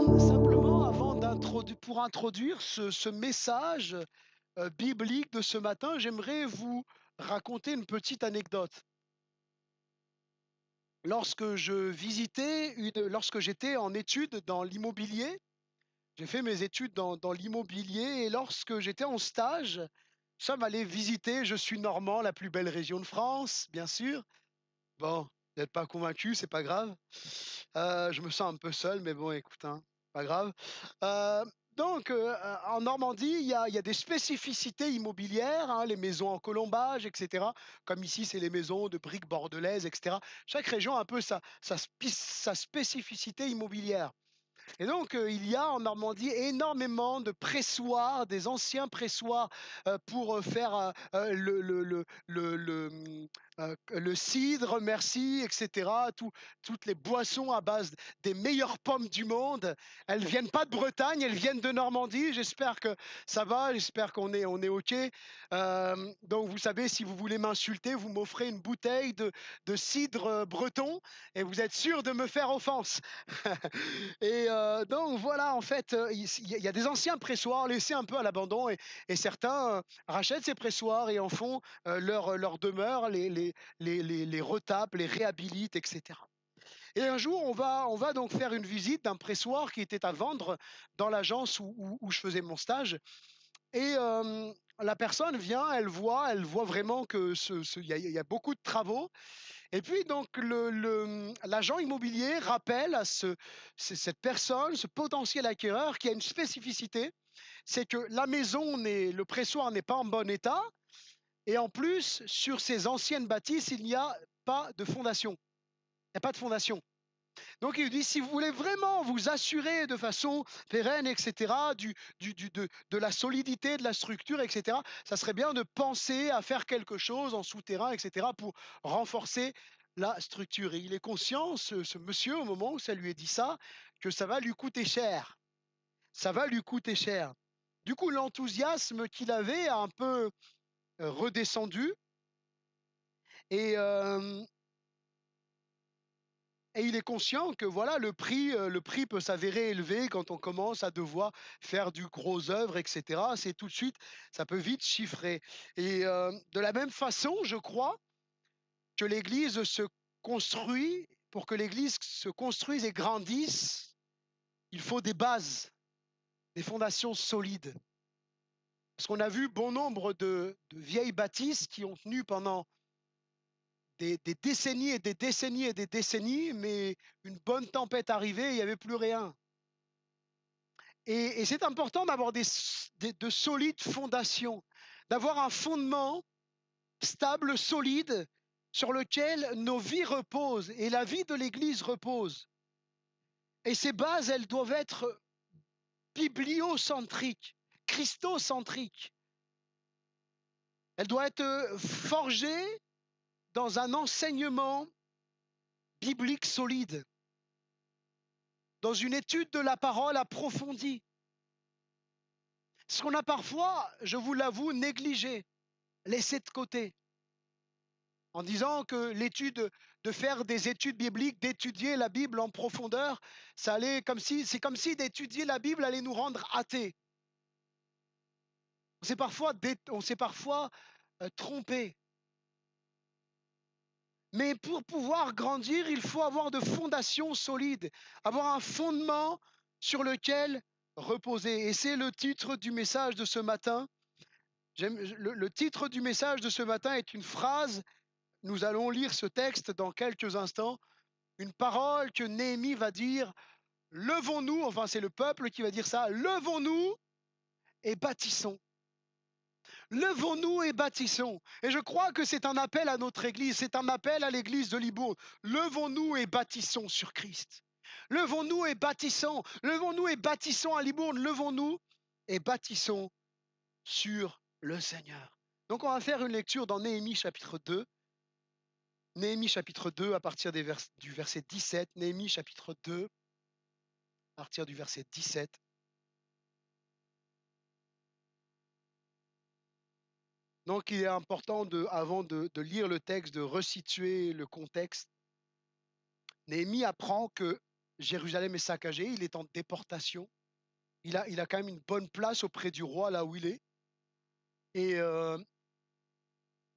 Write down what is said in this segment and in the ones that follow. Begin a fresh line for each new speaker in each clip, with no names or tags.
Simplement, pour introduire ce message biblique de ce matin, j'aimerais vous raconter une petite anecdote. Lorsque j'étais en études dans l'immobilier, j'ai fait mes études dans l'immobilier et lorsque j'étais en stage, nous sommes allés visiter, je suis normand, la plus belle région de France, bien sûr. Bon, vous n'êtes pas convaincu, c'est pas grave. Je me sens un peu seul, mais bon, écoute, hein, pas grave. Heu, en Normandie, il y a des spécificités immobilières, hein, les maisons en colombage et cetera. Comme ici, c'est les maisons de briques bordelaises et cetera. Chaque région a un peu sa spécificité immobilière. Et donc, il y a en Normandie énormément de pressoirs, des anciens pressoirs, pour, faire, le cidre, merci, et cetera. Toutes les boissons à base des meilleures pommes du monde. Elles viennent pas de Bretagne, elles viennent de Normandie. J'espère que ça va, j'espère qu'on est OK. Donc vous savez, si vous voulez m'insulter, vous m'offrez une bouteille de cidre, breton et vous êtes sûr de me faire offense. Et donc voilà, en fait, il y a des anciens pressoirs laissés un peu à l'abandon et certains, rachètent ces pressoirs et en font, leur demeure, les retapent, les réhabilitent et cetera. Et un jour, on va donc faire une visite d'un pressoir qui était à vendre dans l'agence où je faisais mon stage et la personne vient, elle voit vraiment que il y a beaucoup de travaux et puis donc l'agent immobilier rappelle à cette personne, ce potentiel acquéreur qui a une spécificité, c'est que le pressoir n'est pas en bon état et en plus, sur ces anciennes bâtisses, il n'y a pas de fondation. Il n'y a pas de fondation. Donc il dit, si vous voulez vraiment vous assurer de façon pérenne, et cetera, de la solidité de la structure, et cetera, ça serait bien de penser à faire quelque chose en souterrain, et cetera, pour renforcer la structure. Et il est conscient, ce monsieur, au moment où ça lui est dit ça, que ça va lui coûter cher. Ça va lui coûter cher. Du coup, l'enthousiasme qu'il avait a un peu redescendu et Et il est conscient que voilà, le prix peut s'avérer élevé quand on commence à devoir faire du gros œuvre et cetera. C'est tout de suite ça peut vite chiffrer et de la même façon, je crois que l'Église se construit pour que l'Église se construise et grandisse, il faut des bases, des fondations solides. Parce qu'on a vu bon nombre de vieilles bâtisses qui ont tenu pendant des décennies et des décennies et des décennies, mais une bonne tempête arrivait, il n'y avait plus rien. Et c'est important d'avoir de solides fondations, d'avoir un fondement stable, solide, sur lequel nos vies reposent et la vie de l'Église repose. Et ces bases, elles doivent être bibliocentriques, christocentriques. Elles doivent être forgées dans un enseignement biblique solide, dans une étude de la parole approfondie. Ce qu'on a parfois, je vous l'avoue, négligé, laissé de côté, en disant que de faire des études bibliques, d'étudier la Bible en profondeur, c'est comme si d'étudier la Bible allait nous rendre athées. On s'est parfois trompé. Mais pour pouvoir grandir, il faut avoir de fondations solides, avoir un fondement sur lequel reposer. Et c'est le titre du message de ce matin. Le titre du message de ce matin est une phrase. Nous allons lire ce texte dans quelques instants. Une parole que Néhémie va dire, levons-nous, enfin c'est le peuple qui va dire ça, levons-nous et bâtissons. Levons-nous et bâtissons. Et je crois que c'est un appel à notre Église, c'est un appel à l'Église de Libourne. Levons-nous et bâtissons sur Christ. Levons-nous et bâtissons à Libourne, levons-nous et bâtissons sur le Seigneur. Donc on va faire une lecture dans Néhémie chapitre 2. Néhémie chapitre 2 à partir du verset 17. Néhémie chapitre 2 à partir du verset 17. Donc il est important, avant de lire le texte, de resituer le contexte. Néhémie apprend que Jérusalem est saccagée, il est en déportation. Il a quand même une bonne place auprès du roi là où il est et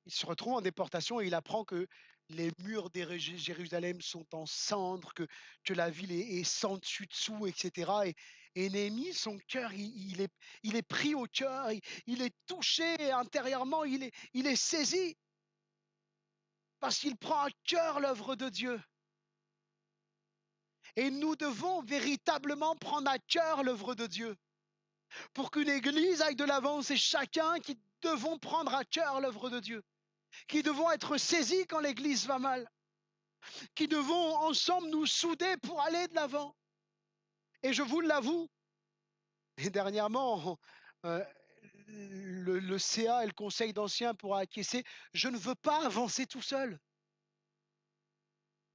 il se retrouve en déportation et il apprend que les murs de Jérusalem sont en cendres, que la ville est sans dessus dessous, etc. Et Néhémie, son cœur, il est pris au cœur, il est touché intérieurement, il est saisi parce qu'il prend à cœur l'œuvre de Dieu. Et nous devons véritablement prendre à cœur l'œuvre de Dieu. Pour qu'une église aille de l'avant, c'est chacun qui devons prendre à cœur l'œuvre de Dieu, qui devons être saisis quand l'église va mal, qui devons ensemble nous souder pour aller de l'avant. Et je vous l'avoue, et dernièrement, euh, le CA et le conseil d'anciens pour acquiescer, je ne veux pas avancer tout seul.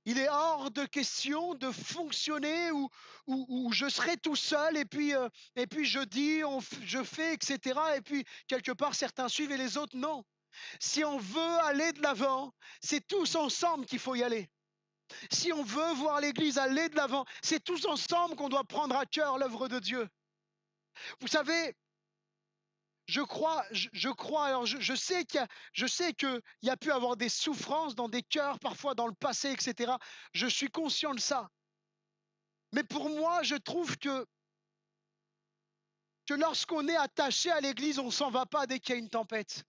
Il est hors de question de fonctionner où je serai tout seul et puis je dis, je fais, etc. Et puis quelque part, certains suivent et les autres non. Si on veut aller de l'avant, c'est tous ensemble qu'il faut y aller. Si on veut voir l'Église aller de l'avant, c'est tous ensemble qu'on doit prendre à cœur l'œuvre de Dieu. Vous savez, alors je sais qu'il y a pu avoir des souffrances dans des cœurs, parfois dans le passé, etc. Je suis conscient de ça. Mais pour moi, je trouve que lorsqu'on est attaché à l'Église, on ne s'en va pas dès qu'il y a une tempête.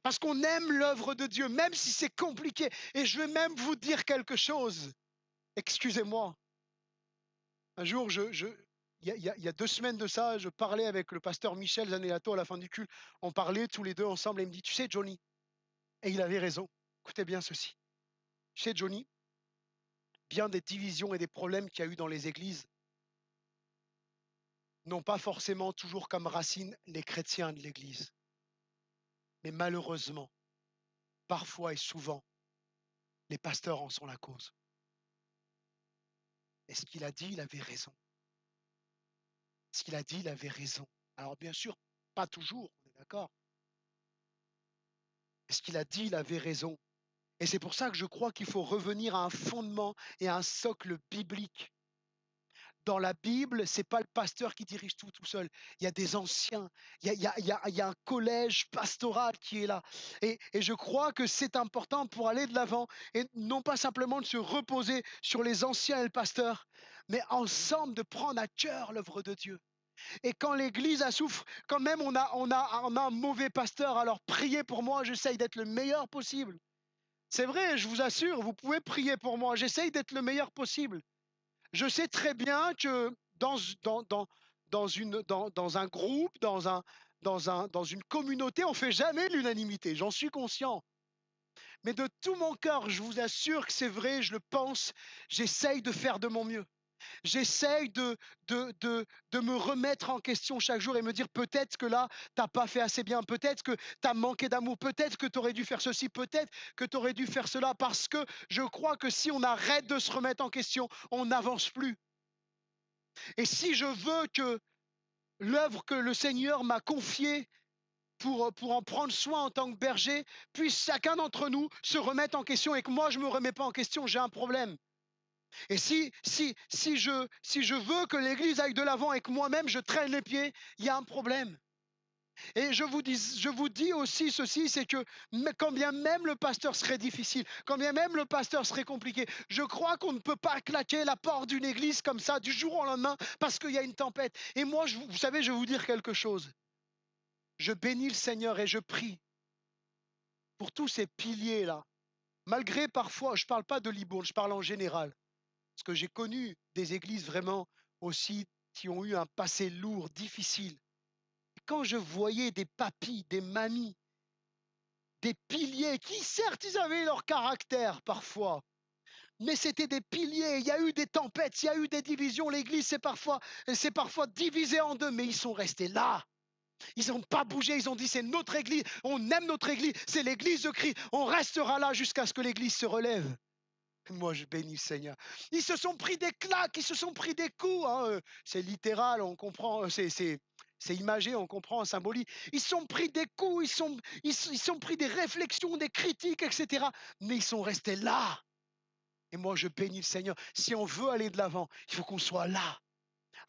Parce qu'on aime l'œuvre de Dieu, même si c'est compliqué. Et je vais même vous dire quelque chose. Excusez-moi. Un jour, il y a 2 semaines de ça, je parlais avec le pasteur Michel Zanellato à la fin du culte. On parlait tous les deux ensemble et il me dit, tu sais, Johnny, et il avait raison. Écoutez bien ceci. Tu sais, Johnny, bien des divisions et des problèmes qu'il y a eu dans les églises n'ont pas forcément toujours comme racine les chrétiens de l'église. Mais malheureusement, parfois et souvent, les pasteurs en sont la cause. Et ce qu'il a dit, il avait raison. Ce qu'il a dit, il avait raison. Alors bien sûr, pas toujours, on est d'accord. Ce qu'il a dit, il avait raison. Et c'est pour ça que je crois qu'il faut revenir à un fondement et à un socle biblique. Dans la Bible, ce n'est pas le pasteur qui dirige tout seul. Il y a des anciens, il y a un collège pastoral qui est là. Et je crois que c'est important pour aller de l'avant et non pas simplement de se reposer sur les anciens et le pasteur, mais ensemble de prendre à cœur l'œuvre de Dieu. Et quand l'Église a souffre, quand même on a un mauvais pasteur, alors priez pour moi, j'essaye d'être le meilleur possible. C'est vrai, je vous assure, vous pouvez prier pour moi, j'essaye d'être le meilleur possible. Je sais très bien que dans un groupe, dans une communauté, on ne fait jamais l'unanimité, j'en suis conscient. Mais de tout mon cœur, je vous assure que c'est vrai, je le pense, j'essaye de faire de mon mieux. J'essaye de me remettre en question chaque jour et me dire peut-être que là, tu n'as pas fait assez bien, peut-être que tu as manqué d'amour, peut-être que tu aurais dû faire ceci, peut-être que tu aurais dû faire cela, parce que je crois que si on arrête de se remettre en question, on n'avance plus. Et si je veux que l'œuvre que le Seigneur m'a confiée pour en prendre soin en tant que berger, puisse chacun d'entre nous se remettre en question et que moi, je ne me remets pas en question, j'ai un problème. Et si je veux que l'Église aille de l'avant et que moi-même je traîne les pieds, il y a un problème. Et je vous dis aussi ceci, c'est que quand bien même le pasteur serait difficile, quand bien même le pasteur serait compliqué, je crois qu'on ne peut pas claquer la porte d'une église comme ça du jour au lendemain parce qu'il y a une tempête. Et moi, vous savez, je vais vous dire quelque chose. Je bénis le Seigneur et je prie pour tous ces piliers-là. Malgré parfois, je ne parle pas de Libourne, je parle en général. Parce que j'ai connu des églises vraiment aussi qui ont eu un passé lourd, difficile. Quand je voyais des papis, des mamies, des piliers qui, certes, ils avaient leur caractère parfois, mais c'était des piliers. Il y a eu des tempêtes, il y a eu des divisions. L'église, c'est parfois divisé en deux, mais ils sont restés là. Ils n'ont pas bougé, ils ont dit c'est notre église, on aime notre église, c'est l'église de Christ, on restera là jusqu'à ce que l'église se relève. Moi, je bénis le Seigneur. Ils se sont pris des claques, ils se sont pris des coups. Hein. C'est littéral, on comprend, c'est imagé, on comprend en symbolique. Ils se sont pris des coups, ils sont pris des réflexions, des critiques, etc. Mais ils sont restés là. Et moi, je bénis le Seigneur. Si on veut aller de l'avant, il faut qu'on soit là,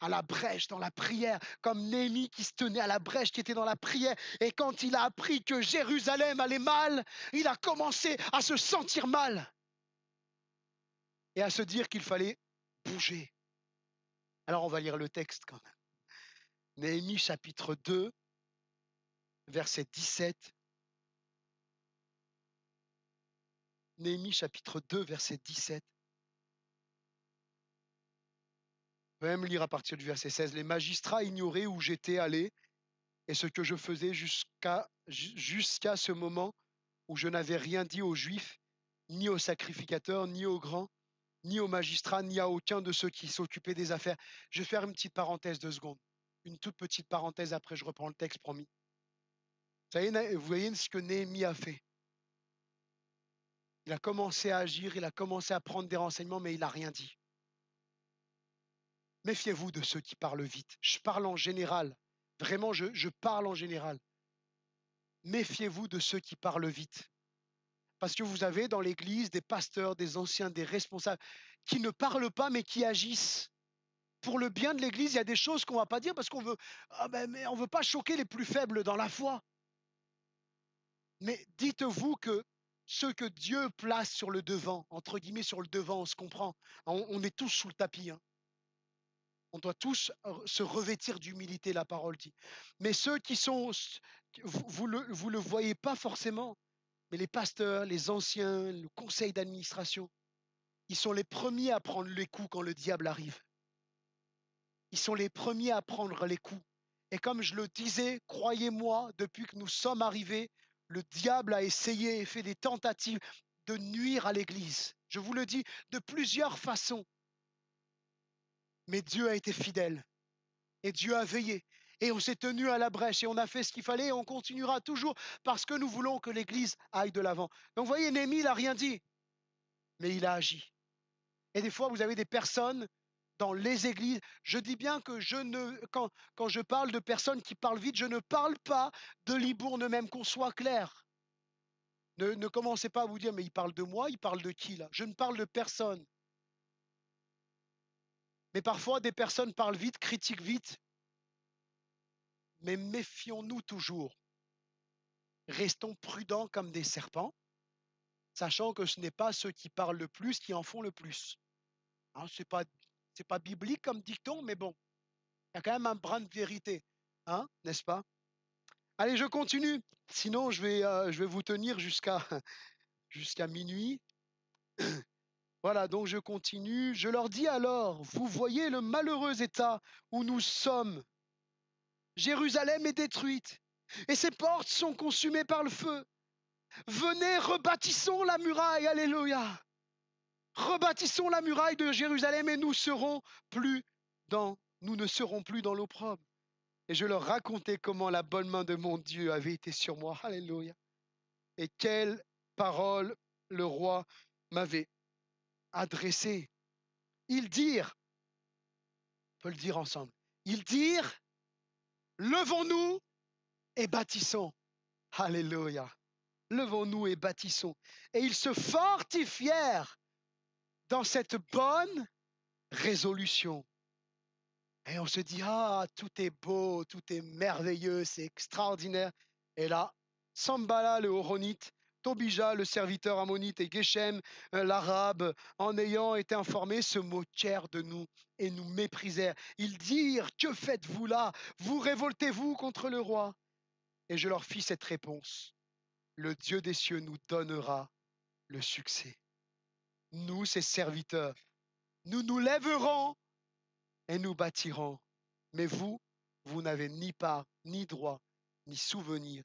à la brèche, dans la prière, comme Néhémie qui se tenait à la brèche, qui était dans la prière. Et quand il a appris que Jérusalem allait mal, il a commencé à se sentir mal et à se dire qu'il fallait bouger. Alors on va lire le texte quand même. Néhémie chapitre 2, verset 17. Néhémie chapitre 2, verset 17. On va même lire à partir du verset 16. Les magistrats ignoraient où j'étais allé et ce que je faisais jusqu'à ce moment où je n'avais rien dit aux Juifs, ni aux sacrificateurs, ni aux grands, ni aux magistrats, ni à aucun de ceux qui s'occupaient des affaires. Je vais faire une petite parenthèse 2 secondes. Une toute petite parenthèse, après je reprends le texte, promis. Vous voyez ce que Néhémie a fait. Il a commencé à agir, il a commencé à prendre des renseignements, mais il n'a rien dit. Méfiez-vous de ceux qui parlent vite. Je parle en général. Vraiment, je parle en général. Méfiez-vous de ceux qui parlent vite. Parce que vous avez dans l'Église des pasteurs, des anciens, des responsables qui ne parlent pas mais qui agissent. Pour le bien de l'Église, il y a des choses qu'on ne va pas dire parce qu'on veut, mais on veut pas choquer les plus faibles dans la foi. Mais dites-vous que ceux que Dieu place sur le devant, entre guillemets sur le devant, on se comprend, on est tous sous le tapis. On doit tous se revêtir d'humilité, la parole dit. Mais ceux qui sont, vous le voyez pas forcément, mais les pasteurs, les anciens, le conseil d'administration, ils sont les premiers à prendre les coups quand le diable arrive. Ils sont les premiers à prendre les coups. Et comme je le disais, croyez-moi, depuis que nous sommes arrivés, le diable a essayé et fait des tentatives de nuire à l'Église. Je vous le dis de plusieurs façons. Mais Dieu a été fidèle et Dieu a veillé. Et on s'est tenu à la brèche et on a fait ce qu'il fallait et on continuera toujours parce que nous voulons que l'Église aille de l'avant. Donc vous voyez, Néhémie, il n'a rien dit, mais il a agi. Et des fois, vous avez des personnes dans les églises. Je dis bien que quand je parle de personnes qui parlent vite, je ne parle pas de Libourne même, qu'on soit clair. Ne commencez pas à vous dire, mais il parle de moi, il parle de qui là? Je ne parle de personne. Mais parfois, des personnes parlent vite, critiquent vite. Mais méfions-nous toujours. Restons prudents comme des serpents, sachant que ce n'est pas ceux qui parlent le plus qui en font le plus. Hein, c'est pas biblique comme dicton, mais bon, il y a quand même un brin de vérité, hein, n'est-ce pas? Allez, je continue. Sinon, je vais vous tenir jusqu'à minuit. Voilà, donc je continue. Je leur dis alors, vous voyez le malheureux état où nous sommes. Jérusalem est détruite et ses portes sont consumées par le feu. Venez, rebâtissons la muraille. Alléluia. Rebâtissons la muraille de Jérusalem et nous ne serons plus dans l'opprobre. Et je leur racontais comment la bonne main de mon Dieu avait été sur moi. Alléluia. Et quelle parole le roi m'avait adressée. Ils dirent, on peut le dire ensemble, ils dirent, levons-nous et bâtissons. Alléluia. Levons-nous et bâtissons. Et ils se fortifièrent dans cette bonne résolution. Et on se dit, ah, tout est beau, tout est merveilleux, c'est extraordinaire. Et là, Sambala le Horonite, Tobija le serviteur ammonite et Geshem l'arabe, en ayant été informés, se moquèrent de nous et nous méprisèrent. Ils dirent, que faites-vous là? Vous révoltez-vous contre le roi? Et je leur fis cette réponse. Le Dieu des cieux nous donnera le succès. Nous, ses serviteurs, nous nous lèverons et nous bâtirons. Mais vous, vous n'avez ni part, ni droit, ni souvenir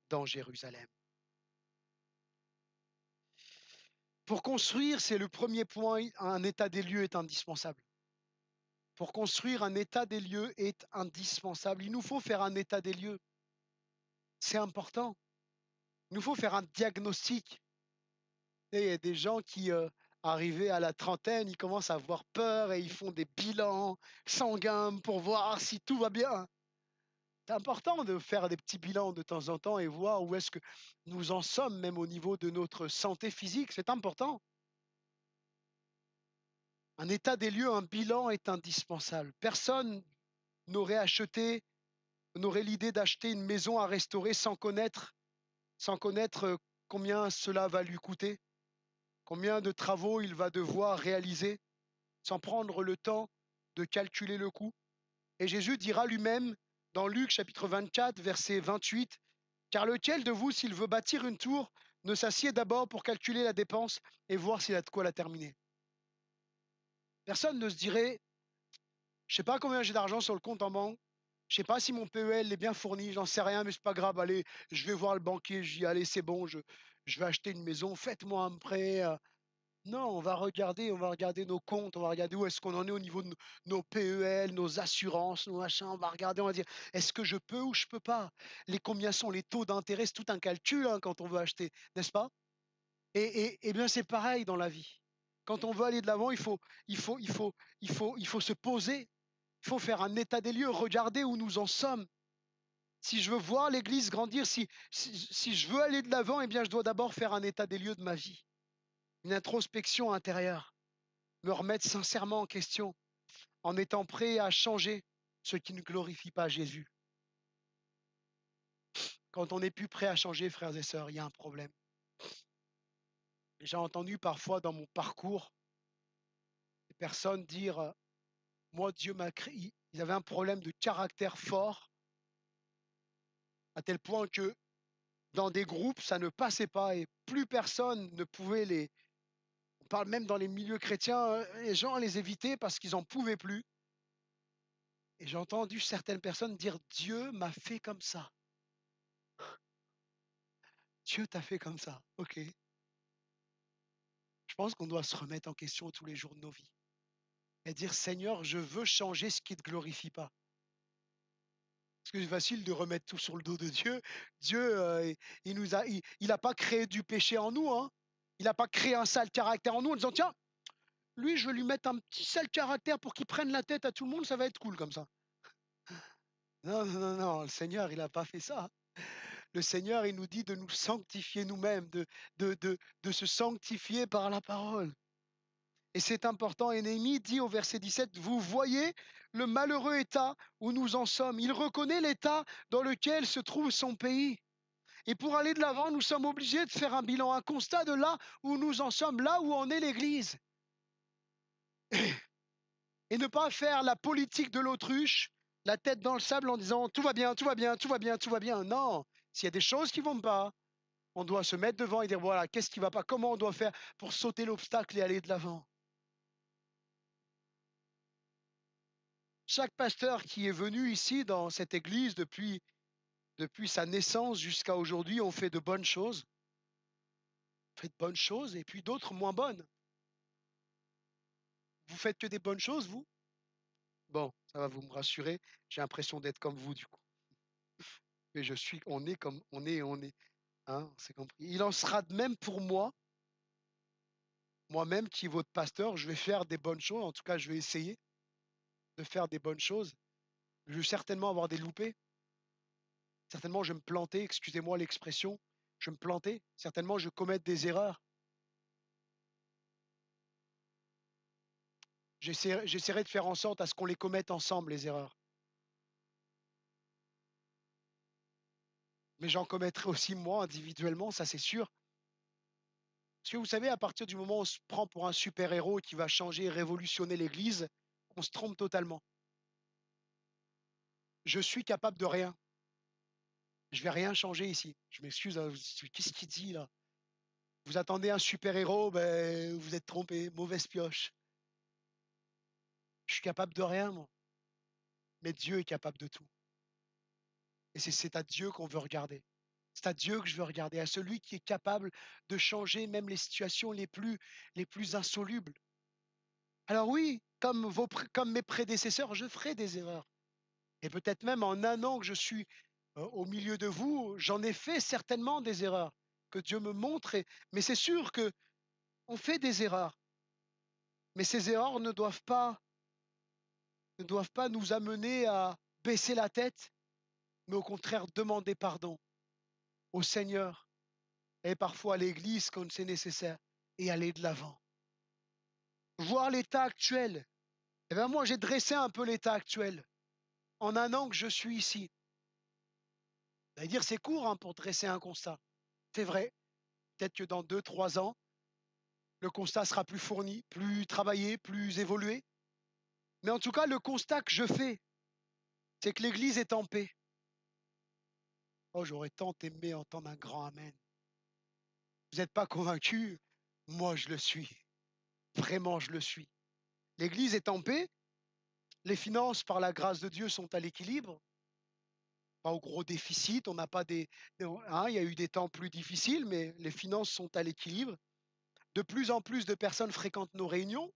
dans Jérusalem. Pour construire, c'est le premier point, un état des lieux est indispensable. Pour construire, un état des lieux est indispensable. Il nous faut faire un état des lieux. C'est important. Il nous faut faire un diagnostic. Et il y a des gens qui, arrivés à la trentaine, ils commencent à avoir peur et ils font des bilans sanguins pour voir si tout va bien. C'est important de faire des petits bilans de temps en temps et voir où est-ce que nous en sommes, même au niveau de notre santé physique. C'est important. Un état des lieux, un bilan est indispensable. Personne n'aurait acheté, n'aurait l'idée d'acheter une maison à restaurer sans connaître combien cela va lui coûter, combien de travaux il va devoir réaliser, sans prendre le temps de calculer le coût. Et Jésus dira lui-même dans Luc chapitre 24, verset 28, car lequel de vous, s'il veut bâtir une tour, ne s'assied d'abord pour calculer la dépense et voir s'il a de quoi la terminer. Personne ne se dirait, je ne sais pas combien j'ai d'argent sur le compte en banque, je ne sais pas si mon PEL est bien fourni, j'en sais rien, mais c'est pas grave, allez, je vais voir le banquier, je dis, allez, c'est bon, je vais acheter une maison, faites-moi un prêt. Non, on va regarder nos comptes, on va regarder où est-ce qu'on en est au niveau de nos PEL, nos assurances, nos machins. On va regarder, on va dire, est-ce que je peux ou je peux pas? Combien sont les taux d'intérêt? C'est tout un calcul hein, quand on veut acheter, n'est-ce pas? Et bien c'est pareil dans la vie. Quand on veut aller de l'avant, il faut, il faut, il faut se poser, il faut faire un état des lieux, regarder où nous en sommes. Si je veux voir l'Église grandir, si je veux aller de l'avant, eh bien je dois d'abord faire un état des lieux de ma vie, une introspection intérieure, me remettre sincèrement en question, en étant prêt à changer ce qui ne glorifie pas Jésus. Quand on n'est plus prêt à changer, frères et sœurs, il y a un problème. J'ai entendu parfois dans mon parcours des personnes dire moi, Dieu m'a créé. Ils avaient un problème de caractère fort, à tel point que dans des groupes, ça ne passait pas et plus personne ne pouvait les. On parle même dans les milieux chrétiens, les gens les évitaient parce qu'ils n'en pouvaient plus. Et j'ai entendu certaines personnes dire Dieu m'a fait comme ça. Dieu t'a fait comme ça. Ok. Je pense qu'on doit se remettre en question tous les jours de nos vies et dire Seigneur, je veux changer ce qui ne te glorifie pas. Parce que c'est facile de remettre tout sur le dos de Dieu. Dieu, il n'a pas créé du péché en nous. Hein. Il n'a pas créé un sale caractère en nous en disant tiens, lui, je vais lui mettre un petit sale caractère pour qu'il prenne la tête à tout le monde, ça va être cool comme ça. Non, non, non, non, le Seigneur, il n'a pas fait ça. Le Seigneur, il nous dit de nous sanctifier nous-mêmes, de se sanctifier par la parole. Et c'est important. Et Néhémie dit au verset 17, vous voyez le malheureux état où nous en sommes. Il reconnaît l'état dans lequel se trouve son pays. Et pour aller de l'avant, nous sommes obligés de faire un bilan, un constat de là où nous en sommes, là où en est l'Église. Et ne pas faire la politique de l'autruche, la tête dans le sable en disant tout va bien, tout va bien, tout va bien, tout va bien. Non, s'il y a des choses qui ne vont pas, on doit se mettre devant et dire voilà, qu'est-ce qui ne va pas, comment on doit faire pour sauter l'obstacle et aller de l'avant. Chaque pasteur qui est venu ici dans cette église depuis sa naissance jusqu'à aujourd'hui ont fait de bonnes choses, fait de bonnes choses et puis d'autres moins bonnes. Vous faites que des bonnes choses, vous? Bon, ça va vous me rassurer. J'ai l'impression d'être comme vous du coup. Mais on est comme on est. Hein, c'est compris. Il en sera de même pour moi, moi-même qui est votre pasteur. Je vais faire des bonnes choses. En tout cas, je vais essayer de faire des bonnes choses. Je vais certainement avoir des loupés. Certainement, je vais me planter. Excusez-moi l'expression. Je vais me planter. Certainement, je vais commettre des erreurs. J'essaierai de faire en sorte à ce qu'on les commette ensemble, les erreurs. Mais j'en commettrai aussi moi individuellement, ça c'est sûr. Parce que vous savez, à partir du moment où on se prend pour un super-héros qui va changer et révolutionner l'Église, on se trompe totalement. Je suis capable de rien. Je vais rien changer ici. Je m'excuse, hein, qu'est-ce qu'il dit là? Vous attendez un super-héros, ben, vous êtes trompé, mauvaise pioche. Je suis capable de rien, moi. Mais Dieu est capable de tout. Et c'est à Dieu qu'on veut regarder. C'est à Dieu que je veux regarder, à celui qui est capable de changer même les situations les plus insolubles. Alors oui, comme mes prédécesseurs, je ferai des erreurs. Et peut-être même en un an que je suis au milieu de vous, j'en ai fait certainement des erreurs que Dieu me montre. Mais c'est sûr que on fait des erreurs. Mais ces erreurs ne doivent pas nous amener à baisser la tête, mais au contraire demander pardon au Seigneur et parfois à l'Église quand c'est nécessaire et aller de l'avant. voir l'état actuel. Eh bien, moi, j'ai dressé un peu l'état actuel en un an que je suis ici. Vous allez dire, c'est court hein, pour dresser un constat. C'est vrai. Peut-être que dans 2, 3 ans, le constat sera plus fourni, plus travaillé, plus évolué. Mais en tout cas, le constat que je fais, c'est que l'Église est en paix. Oh, j'aurais tant aimé entendre un grand Amen. Vous n'êtes pas convaincus? Moi, je le suis. Vraiment, je le suis. L'Église est en paix. Les finances, par la grâce de Dieu, sont à l'équilibre. Pas au gros déficit. On n'a pas hein, il y a eu des temps plus difficiles, mais les finances sont à l'équilibre. De plus en plus de personnes fréquentent nos réunions.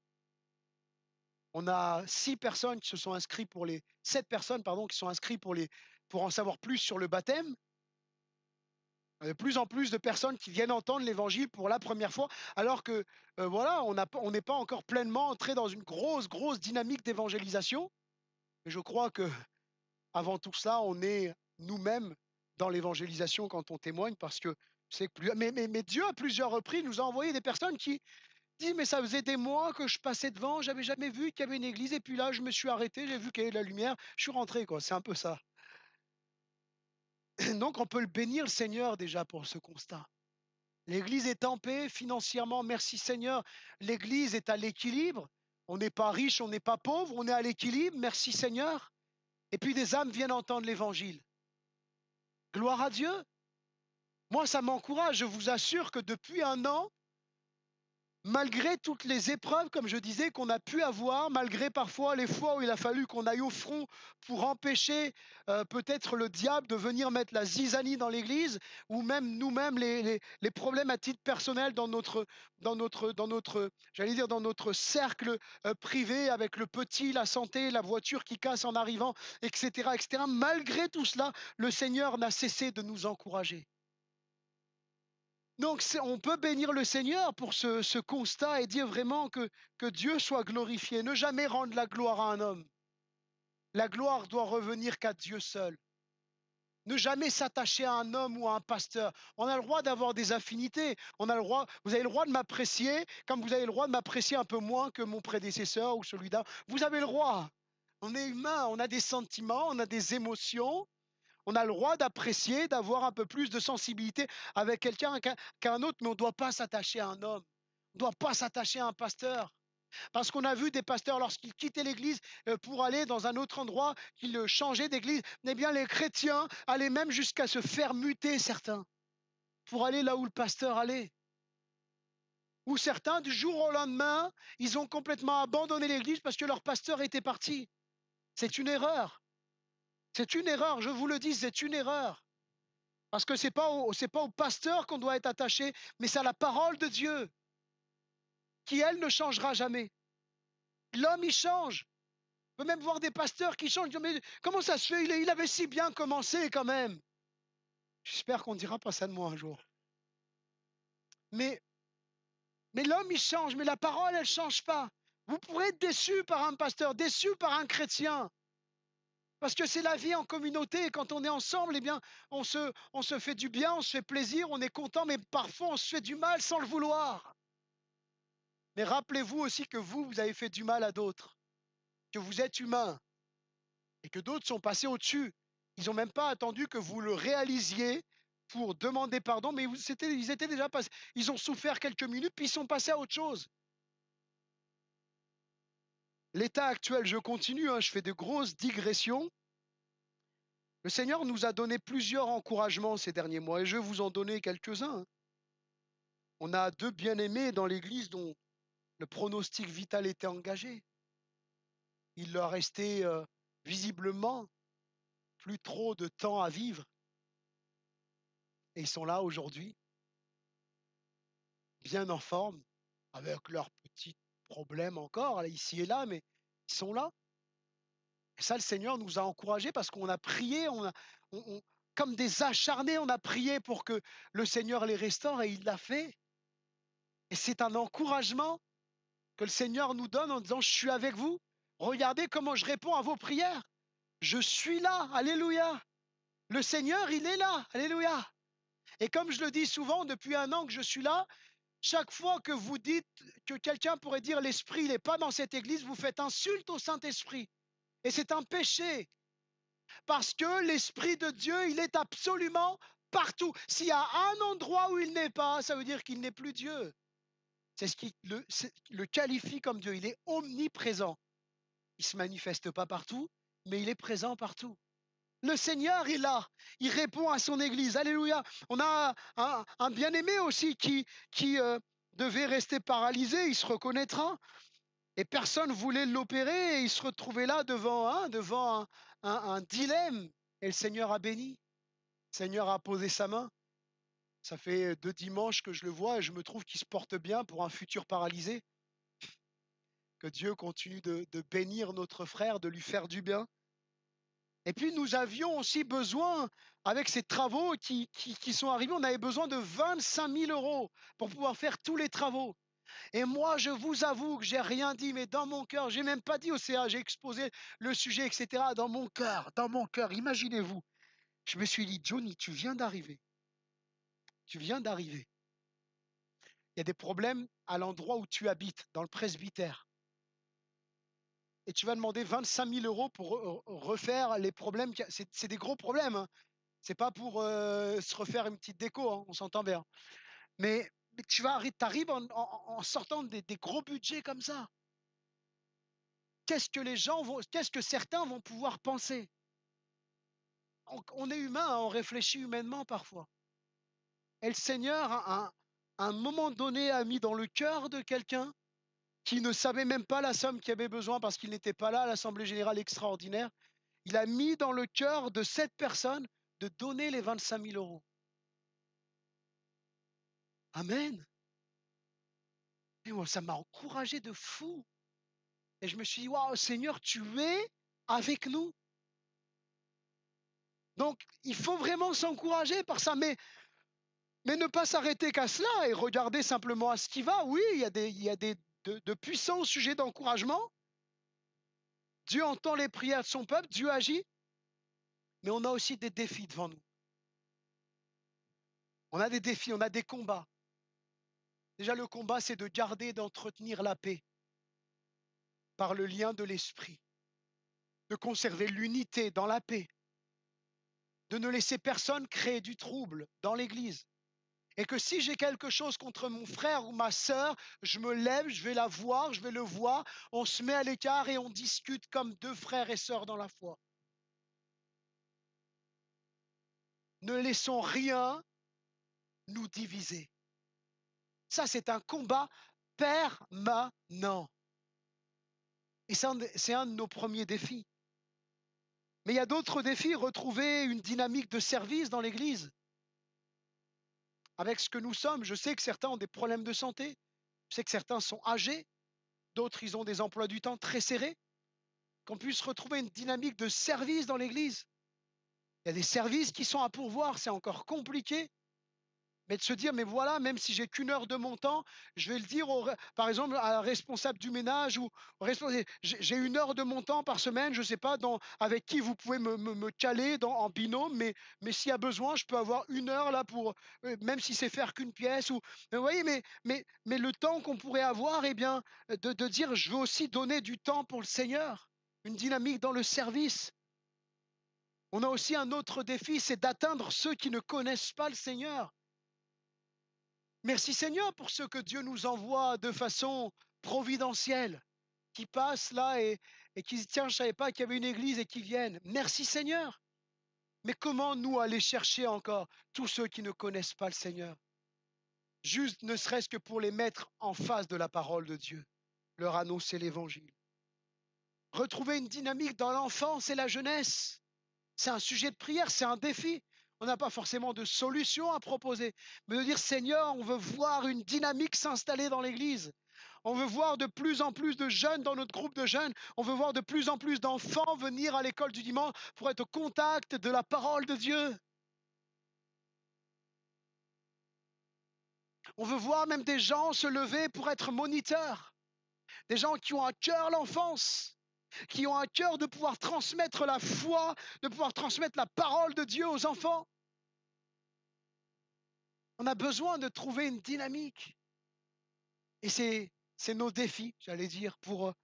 On a 6 personnes qui se sont inscrites pour les 7 personnes, pardon, qui sont inscrites pour en savoir plus sur le baptême. De plus en plus de personnes qui viennent entendre l'évangile pour la première fois, alors que voilà, on n'est pas encore pleinement entré dans une grosse dynamique d'évangélisation. Mais je crois que avant tout cela, on est nous-mêmes dans l'évangélisation quand on témoigne, parce que c'est plus. Mais Dieu à plusieurs reprises nous a envoyé des personnes qui disent mais ça faisait des mois que je passais devant, j'avais jamais vu qu'il y avait une église et puis là je me suis arrêté, j'ai vu qu'il y avait de la lumière, je suis rentré quoi. C'est un peu ça. Donc on peut le bénir le Seigneur déjà pour ce constat. L'Église est en paix financièrement, merci Seigneur. L'Église est à l'équilibre. On n'est pas riche, on n'est pas pauvre, on est à l'équilibre, merci Seigneur. Et puis des âmes viennent entendre l'Évangile. Gloire à Dieu. Moi, ça m'encourage. Je vous assure que depuis un an, malgré toutes les épreuves, comme je disais, qu'on a pu avoir, malgré parfois les fois où il a fallu qu'on aille au front pour empêcher peut-être le diable de venir mettre la zizanie dans l'église, ou même nous-mêmes les problèmes à titre personnel j'allais dire, dans notre cercle privé, avec le petit, la santé, la voiture qui casse en arrivant, etc., etc. Malgré tout cela, le Seigneur n'a cessé de nous encourager. Donc, on peut bénir le Seigneur pour ce constat et dire vraiment que Dieu soit glorifié. Ne jamais rendre la gloire à un homme. La gloire doit revenir qu'à Dieu seul. Ne jamais s'attacher à un homme ou à un pasteur. On a le droit d'avoir des affinités. Vous avez le droit de m'apprécier, comme vous avez le droit de m'apprécier un peu moins que mon prédécesseur ou celui d'avant. Vous avez le droit. On est humain, on a des sentiments, on a des émotions. On a le droit d'apprécier, d'avoir un peu plus de sensibilité avec quelqu'un qu'un autre, mais on ne doit pas s'attacher à un homme. On ne doit pas s'attacher à un pasteur. Parce qu'on a vu des pasteurs, lorsqu'ils quittaient l'église pour aller dans un autre endroit, qu'ils changeaient d'église, eh bien les chrétiens allaient même jusqu'à se faire muter, certains, pour aller là où le pasteur allait. Ou certains, du jour au lendemain, ils ont complètement abandonné l'église parce que leur pasteur était parti. C'est une erreur. C'est une erreur, je vous le dis, c'est une erreur. Parce que ce n'est pas au pasteur qu'on doit être attaché, mais c'est à la parole de Dieu, qui, elle, ne changera jamais. L'homme, il change. On peut même voir des pasteurs qui changent. Mais comment ça se fait? Il avait si bien commencé quand même. J'espère qu'on ne dira pas ça de moi un jour. Mais l'homme, il change, mais la parole, elle ne change pas. Vous pourrez être déçu par un pasteur, déçu par un chrétien. Parce que c'est la vie en communauté. Et quand on est ensemble, eh bien, on se fait du bien, on se fait plaisir, on est content, mais parfois on se fait du mal sans le vouloir. Mais rappelez-vous aussi que vous avez fait du mal à d'autres, que vous êtes humain et que d'autres sont passés au-dessus. Ils n'ont même pas attendu que vous le réalisiez pour demander pardon, mais ils étaient déjà passés. Ils ont souffert quelques minutes, puis ils sont passés à autre chose. L'état actuel, je continue, hein, je fais de grosses digressions. Le Seigneur nous a donné plusieurs encouragements ces derniers mois et je vais vous en donner quelques-uns. On a 2 bien-aimés dans l'Église dont le pronostic vital était engagé. Il leur restait visiblement plus trop de temps à vivre. Et ils sont là aujourd'hui, bien en forme, avec leurs petits problèmes encore, là, ici et là, mais ils sont là. Et ça, le Seigneur nous a encouragés parce qu'on a prié, comme des acharnés, on a prié pour que le Seigneur les restaure et il l'a fait. Et c'est un encouragement que le Seigneur nous donne en disant, je suis avec vous. Regardez comment je réponds à vos prières. Je suis là, alléluia. Le Seigneur, il est là, alléluia. Et comme je le dis souvent, depuis un an que je suis là, Chaque fois que vous dites que quelqu'un pourrait dire l'Esprit n'est pas dans cette église, vous faites insulte au Saint-Esprit. Et c'est un péché. Parce que l'Esprit de Dieu, il est absolument partout. S'il y a un endroit où il n'est pas, ça veut dire qu'il n'est plus Dieu. C'est ce qui le qualifie comme Dieu. Il est omniprésent. Il ne se manifeste pas partout, mais il est présent partout. Le Seigneur est là. Il répond à son Église. Alléluia. On a un bien-aimé aussi qui devait rester paralysé. Il se reconnaîtra. Et personne ne voulait l'opérer. Et il se retrouvait là devant un dilemme. Et le Seigneur a béni. Le Seigneur a posé sa main. Ça fait 2 dimanches que je le vois et je me trouve qu'il se porte bien pour un futur paralysé. Que Dieu continue de bénir notre frère, de lui faire du bien. Et puis nous avions aussi besoin, avec ces travaux qui sont arrivés, on avait besoin de 25 000 euros pour pouvoir faire tous les travaux. Et moi, je vous avoue que j'ai rien dit, mais dans mon cœur, j'ai même pas dit au CA, j'ai exposé le sujet, etc. Dans mon cœur, imaginez-vous. Je me suis dit, Johnny, tu viens d'arriver. Tu viens d'arriver. Il y a des problèmes à l'endroit où tu habites, dans le presbytère. Et tu vas demander 25 000 euros pour refaire les problèmes. C'est des gros problèmes. Hein. C'est pas pour se refaire une petite déco, hein, on s'entend bien. Mais tu arrives en sortant des gros budgets comme ça. Qu'est-ce que certains vont pouvoir penser? On est humain, hein, on réfléchit humainement parfois. Et le Seigneur, à un moment donné, a mis dans le cœur de quelqu'un qui ne savait même pas la somme qu'il avait besoin parce qu'il n'était pas là à l'Assemblée générale extraordinaire. Il a mis dans le cœur de cette personne de donner les 25 000 euros. Amen. Et moi, ça m'a encouragé de fou. Et je me suis dit, waouh, Seigneur, tu es avec nous. Donc, il faut vraiment s'encourager par ça, mais ne pas s'arrêter qu'à cela et regarder simplement à ce qui va. Oui, il y a de puissants sujets d'encouragement. Dieu entend les prières de son peuple, Dieu agit, mais on a aussi des défis devant nous. On a des défis, on a des combats. Déjà, le combat, c'est de garder et d'entretenir la paix par le lien de l'esprit, de conserver l'unité dans la paix, de ne laisser personne créer du trouble dans l'Église. Et que si j'ai quelque chose contre mon frère ou ma sœur, je me lève, je vais la voir, je vais le voir, on se met à l'écart et on discute comme deux frères et sœurs dans la foi. Ne laissons rien nous diviser. Ça, c'est un combat permanent. Et c'est un de nos premiers défis. Mais il y a d'autres défis, retrouver une dynamique de service dans l'Église. Avec ce que nous sommes, je sais que certains ont des problèmes de santé, je sais que certains sont âgés, d'autres, ils ont des emplois du temps très serrés. Qu'on puisse retrouver une dynamique de service dans l'Église. Il y a des services qui sont à pourvoir, c'est encore compliqué. Mais de se dire, mais voilà, même si j'ai qu'une heure de mon temps, je vais le dire, par exemple, à la responsable du ménage ou au responsable, j'ai une heure de mon temps par semaine, je ne sais pas avec qui vous pouvez me caler en binôme, mais s'il y a besoin, je peux avoir une heure là pour, même si c'est faire qu'une pièce. Mais vous voyez, mais le temps qu'on pourrait avoir, eh bien, de dire, je veux aussi donner du temps pour le Seigneur, une dynamique dans le service. On a aussi un autre défi, c'est d'atteindre ceux qui ne connaissent pas le Seigneur. Merci Seigneur pour ceux que Dieu nous envoie de façon providentielle, qui passent là et qui disent, tiens, je ne savais pas qu'il y avait une église et qui viennent. Merci Seigneur. Mais comment nous aller chercher encore tous ceux qui ne connaissent pas le Seigneur? Juste ne serait-ce que pour les mettre en face de la parole de Dieu, leur annoncer l'évangile. Retrouver une dynamique dans l'enfance et la jeunesse. C'est un sujet de prière, c'est un défi. On n'a pas forcément de solution à proposer, mais de dire Seigneur, on veut voir une dynamique s'installer dans l'Église. On veut voir de plus en plus de jeunes dans notre groupe de jeunes. On veut voir de plus en plus d'enfants venir à l'école du dimanche pour être au contact de la parole de Dieu. On veut voir même des gens se lever pour être moniteurs. Des gens qui ont à cœur l'enfance, qui ont à cœur de pouvoir transmettre la foi, de pouvoir transmettre la parole de Dieu aux enfants. On a besoin de trouver une dynamique. Et c'est nos défis, j'allais dire, pour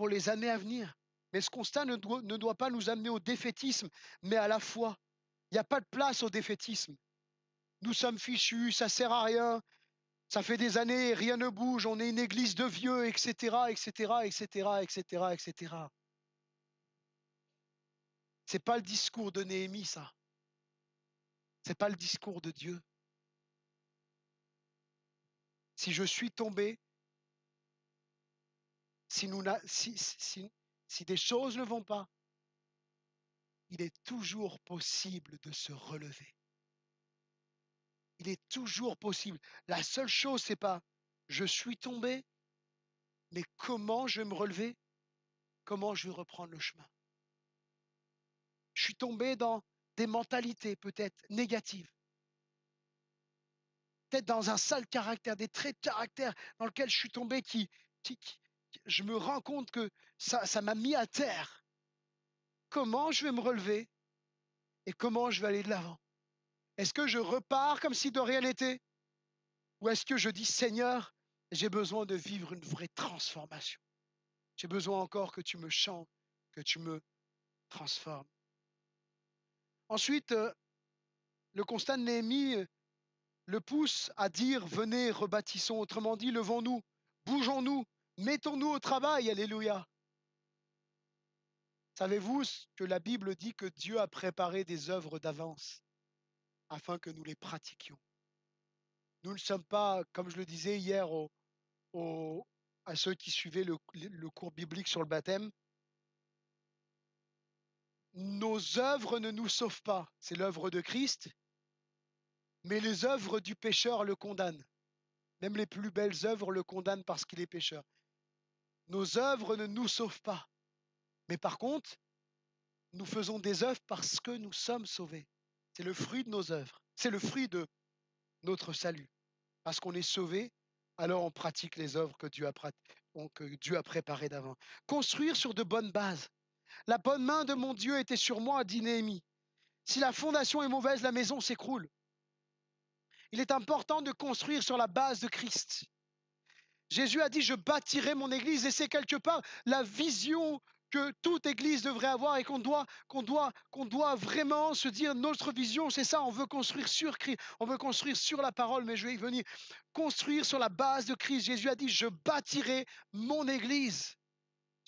les années à venir. Mais ce constat ne doit pas nous amener au défaitisme, mais à la foi. Il n'y a pas de place au défaitisme. Nous sommes fichus, ça sert à rien, ça fait des années, rien ne bouge, on est une église de vieux, etc., etc., etc., etc., etc. C'est pas le discours de Néhémie, ça. C'est pas le discours de Dieu. Si je suis tombé, si des choses ne vont pas, il est toujours possible de se relever. Il est toujours possible. La seule chose, c'est pas je suis tombé, mais comment je vais me relever, comment je vais reprendre le chemin. Je suis tombé dans des mentalités peut-être négatives, peut-être dans un sale caractère, des traits de caractère dans lesquels je suis tombé je me rends compte que ça m'a mis à terre. Comment je vais me relever et comment je vais aller de l'avant? Est-ce que je repars comme si de rien n'était? Ou est-ce que je dis, Seigneur, j'ai besoin de vivre une vraie transformation. J'ai besoin encore que tu me changes, que tu me transformes. Ensuite, le constat de Néhémie le pousse à dire, venez, rebâtissons. Autrement dit, levons-nous, bougeons-nous, mettons-nous au travail. Alléluia. Savez-vous que la Bible dit que Dieu a préparé des œuvres d'avance afin que nous les pratiquions? Nous ne sommes pas, comme je le disais hier à ceux qui suivaient le cours biblique sur le baptême, nos œuvres ne nous sauvent pas. C'est l'œuvre de Christ, mais les œuvres du pécheur le condamnent. Même les plus belles œuvres le condamnent parce qu'il est pécheur. Nos œuvres ne nous sauvent pas. Mais par contre, nous faisons des œuvres parce que nous sommes sauvés. C'est le fruit de nos œuvres. C'est le fruit de notre salut. Parce qu'on est sauvé, alors on pratique les œuvres que Dieu a préparées d'avant. Construire sur de bonnes bases. La bonne main de mon Dieu était sur moi, dit Néhémie. Si la fondation est mauvaise, la maison s'écroule. Il est important de construire sur la base de Christ. Jésus a dit, je bâtirai mon église, et c'est quelque part la vision que toute église devrait avoir et qu'on doit vraiment se dire, notre vision, c'est ça, on veut construire sur Christ, on veut construire sur la parole, mais je vais y venir, construire sur la base de Christ. Jésus a dit, je bâtirai mon église.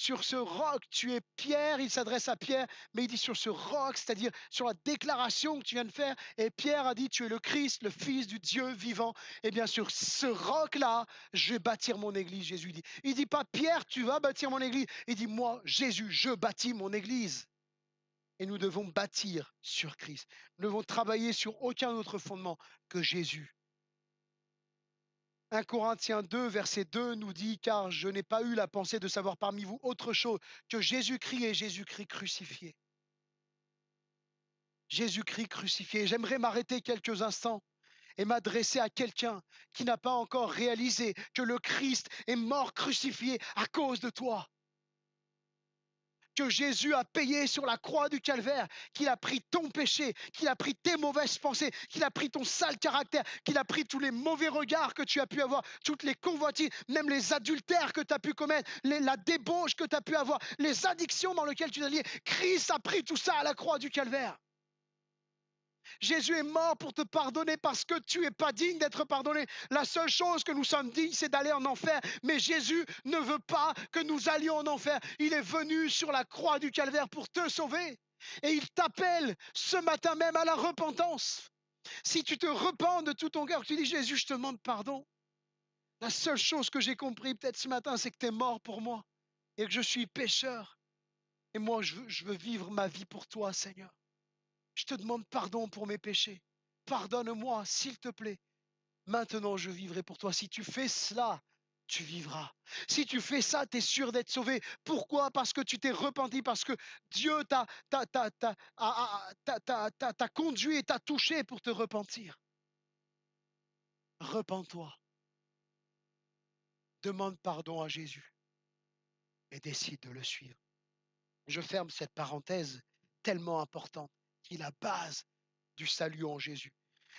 Sur ce roc, tu es Pierre, il s'adresse à Pierre, mais il dit sur ce roc, c'est-à-dire sur la déclaration que tu viens de faire. Et Pierre a dit, tu es le Christ, le Fils du Dieu vivant. Et bien sur ce roc-là, je vais bâtir mon église, Jésus dit. Il dit pas, Pierre, tu vas bâtir mon église. Il dit, moi, Jésus, je bâtis mon église. Et nous devons bâtir sur Christ. Nous devons travailler sur aucun autre fondement que Jésus. 1 Corinthiens 2, verset 2 nous dit, car je n'ai pas eu la pensée de savoir parmi vous autre chose que Jésus-Christ et Jésus-Christ crucifié. Jésus-Christ crucifié. J'aimerais m'arrêter quelques instants et m'adresser à quelqu'un qui n'a pas encore réalisé que le Christ est mort crucifié à cause de toi. Que Jésus a payé sur la croix du calvaire, qu'il a pris ton péché, qu'il a pris tes mauvaises pensées, qu'il a pris ton sale caractère, qu'il a pris tous les mauvais regards que tu as pu avoir, toutes les convoitises, même les adultères que tu as pu commettre, la débauche que tu as pu avoir, les addictions dans lesquelles tu es lié. Christ a pris tout ça à la croix du calvaire. Jésus est mort pour te pardonner parce que tu n'es pas digne d'être pardonné. La seule chose que nous sommes dignes, c'est d'aller en enfer. Mais Jésus ne veut pas que nous allions en enfer. Il est venu sur la croix du calvaire pour te sauver. Et il t'appelle ce matin même à la repentance. Si tu te repens de tout ton cœur, tu dis Jésus, je te demande pardon. La seule chose que j'ai compris peut-être ce matin, c'est que tu es mort pour moi et que je suis pécheur. Et moi, je veux vivre ma vie pour toi, Seigneur. Je te demande pardon pour mes péchés. Pardonne-moi, s'il te plaît. Maintenant, je vivrai pour toi. Si tu fais cela, tu vivras. Si tu fais ça, tu es sûr d'être sauvé. Pourquoi? Parce que tu t'es repenti, parce que Dieu t'a conduit et t'a touché pour te repentir. Repens-toi. Demande pardon à Jésus et décide de le suivre. Je ferme cette parenthèse tellement importante qui est la base du salut en Jésus.